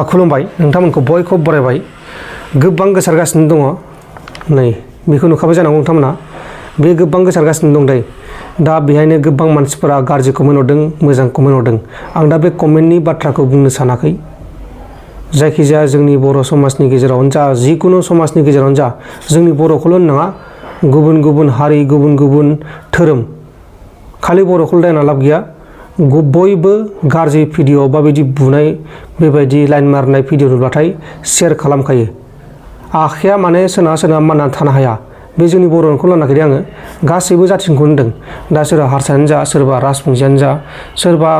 खुलुमबाय नोंथांमोनखौ बयखौबो बरायबाय। गोबां गोसारगासिनो दङ नै बेखौ नुखाबाय जानांगौ नोंथांमोना। बे गोबां गोसारगासिनो दं दै। दा बेहायनो गोबां मानसिफोरा गाज्रि कमेन्ट हरदों, मोजां कमेन्ट हरदों। आं दा बे कमेन्टनि बाथ्राखौ बुंनो सानाखै। जायखिजाया जोंनि बर' समाजनि गेजेरावनो जा, जिकुनु समाजनि गेजेरावनो जा, जोंनि बर'खौल' नङा, गुबुन गुबुन हारि, गुबुन गुबुन धोरोम, खालि बर'खौल' दायना लाब गैया। बयबो गाज्रि भिडिअ' बा बिदि बुनाय, बेबायदि लाइन मारनाय भिडिअ' नुब्लाथाय शेयार खालामखायो। आखाया माने सोरनाबा सोरनाबा माननानै थानो हाया। बे जोंनि बर'खौ लानाखै आङो, गासैबो जाथिखौ होनदों। दा सोरबा हारसायानो जा, सोरबा राजबंसियानो जा, सोरबा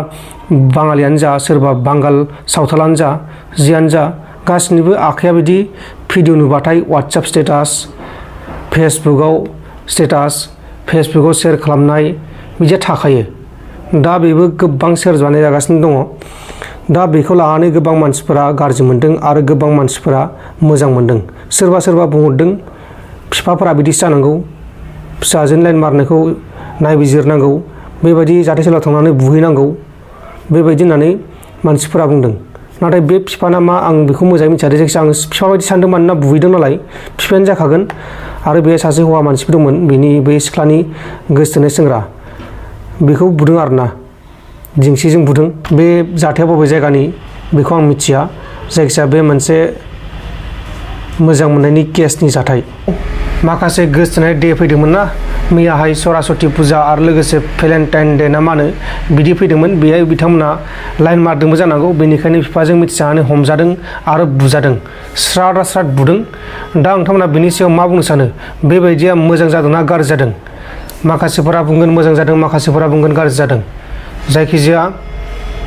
बाङालियानो जा, सोरबा बांगाल सावथालानो जा, जियानो जा, गासैनिबो आखाया बिदि भिडिअ' नुबाथाय वाट्सएप स्टेटास, फेसबुकाव स्टेटास, फेसबुकाव शेयार खालामनाय बिदिया थाखायो। दा बेबो गोबां शेयार जानाय जागासिनो दङ। दा बेखौ लानानै गोबां मानसिफोरा गाज्रि मोनदों आरो गोबां मानसिफोरा मोजां मोनदों। सोरबा सोरबा बुंहरदों बिफाफोरा बिदिसो जानांगौ, फिसाजोनि लाइन मारनायखौ नायबिजिरनांगौ, बेबायदि जाथायसालियाव थांनानै बुहैनांगौ, बेबायदि होननानै मानसिफोरा बुंदों। नाथाय बे बिफाना मा, आं बेखौ मोजाङै मिथिया। जायखिजाया आं बिफा बायदि सानदों, मानोना बुहैदों नालाय बिफायानो जाखागोन। आरो बे सासे हौवा मानसिबो दंमोन, बेनि बै सिख्लानि गोसथोनाय सेंग्रा, बेखौ बुदों आरोना, दिंसिजों बुदों। बे जाथाया बबे जायगानि बेखौ आं मिथिया। जायखिजाया बे मोनसे मोजां मोननायनि केसनि जाथाय। माखासे गोसथोनाय डे फैदोंमोन ना मैयाहाय, सरासति फुजा आरो लोगोसे भेलेन्टाइन डे ना मा होनो, बिदि फैदोंमोन। बेहाय बिथांमोना लाइन मारदोंबो जानांगौ। बेनिखायनो बिफाजों मिथिजानानै हमजादों आरो बुजादों, स्राद स्राद बुदों। दा नोंथांमोना बेनि सायाव मा बुंनो सानो? बेबायदिया मोजां जादोंना गाज्रि जादों? माखासेफोरा बुंगोन मोजां जादों, माखासेफोरा बुंगोन गाज्रि जादों। जायखिजाया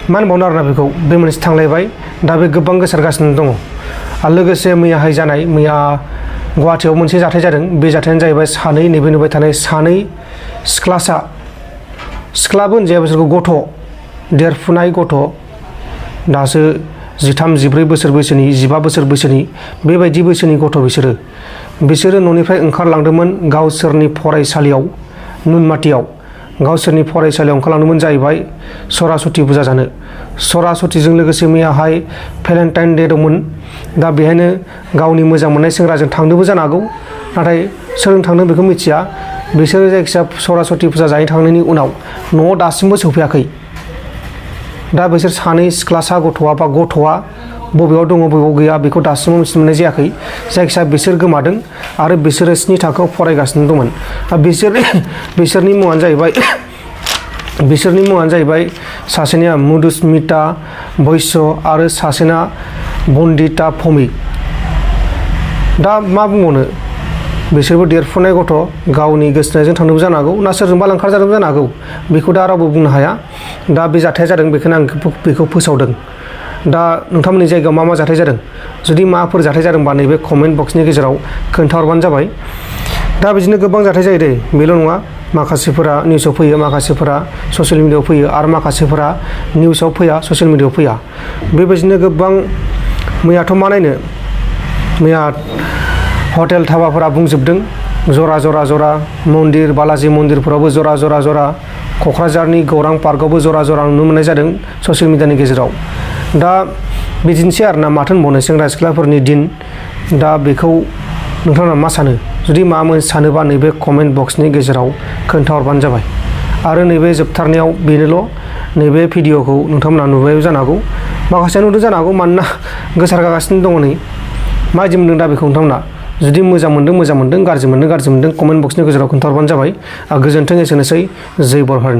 मा होनबावनो आरोना, बेखौ बे मोनसे थांलायबाय। दा बे गोबां गोसारगासिनो दङ। आरो लोगोसे मैयाहाय जानाय, मैया गुवाहाटियाव मोनसे जाथाय जादों। बे जाथायानो जाहैबाय सानै, नैबे नुबाय थानाय सानै सिख्लाबो होनजाया बिसोरखौ, गथ', देरफुनाय गथ', दासो 13-14 बोसोर बैसोनि, 15 बोसोर बैसोनि, बेबायदि बैसोनि गथ' बिसोरो न'निफ्राय ओंखारलांदोंमोन गावसोरनि फरायसालियाव, नुनमाथियाव गावसोरनि फरायसालियाव ओंखारलांदोंमोन जाहैबाय सरासति फुजा जानो। सरासतिजों लोगोसे मैयाहाय भेलेन्टाइन डे दंमोन। दा बेहायनो गावनि मोजां मोननाय सेंग्राजों थांदोंबो जानो हागौ। नाथाय सोरजों थांदों बेखौ मिथिया। बिसोरो जायखिजाया सरासति फुजा जाहै थांनायनि उनाव न'आव दासिमबो सौफैयाखै। दा बिसोर सानै सिख्लासा गथ'आ बबेयाव दङ बबेयाव गैया बेखौ दासिमबो मिथिनो मोननाय जायाखै। जायखिजाया बिसोर गोमादों आरो बिसोरो 7 थाखोआव फरायगासिनो दंमोन। बिसोरनि मुङानो जाहैबाय सासेनिया मधुस्मिता बैश्य आरो सासेना बन्दिता भौमिक। दा मा बुंबावनो, बिसोरबो देरफुनाय गथ', गावनि गोसथोनायजों थांदोंबो जानो हागौ, ना सोरजोंबा लांखार जादोंबो जानो हागौ। बेखौ दा रावबो बुंनो हाया। दा बे जाथाया जादों, बेखायनो आं बेखौ फोसावदों। दा नोंथांमोननि जायगायाव मा मा जाथाय जादों? जुदि माबाफोर जाथाय जादोंबा नैबे कमेन्ट बक्सनि गेजेराव खोन्थाहरबानो जाबाय। दा बिदिनो गोबां जाथाय जायो दै, बेल' नङा। माखासेफोरा निउसाव फैयो, माखासेफोरा ससियेल मिडियायाव फैयो, आरो माखासेफोरा निउसाव फैया, ससियेल मिडियायाव फैया। बेबायदिनो गोबां, मैयाथ' मा नायनो, मैया हटेल धाबाफोरा बुंजोबदों, जरा मन्दिर, बालाजि मन्दिरफोरावबो जरा, क'क्राझारनि गौरां पार्कआवबो जरा नुनो मोननाय जादों ससियेल मिडियानि गेजेराव। दा बिदिनोसै आरोना, माथो होनबावनो, सेंग्रा सिख्लाफोरनि दिन। दा बेखौ नोंथांमोना मा सानो? जुदि माबा मोनसे सानोबा नैबे कमेन्ट बक्सनि गेजेराव खोन्थाहरबानो जाबाय। आरो नैबे जोबथारनायाव बेनोल', नैबे भिडिअ'खौ नोंथांमोना नुबाय जानो हागौ, माखासेया नुदों जानो हागौ, मानोना गोसारगासिनो दङ नै। माबायदि मोनदों दा बेखौ नोंथांमोना? जुदि मोजां मोनदों, गाज्रि मोनदों कमेन्ट बक्सनि गेजेराव खोन्थाहरबानो जाबाय। गोजोन्थों, एसेनोसै। जै बर' हारिनि।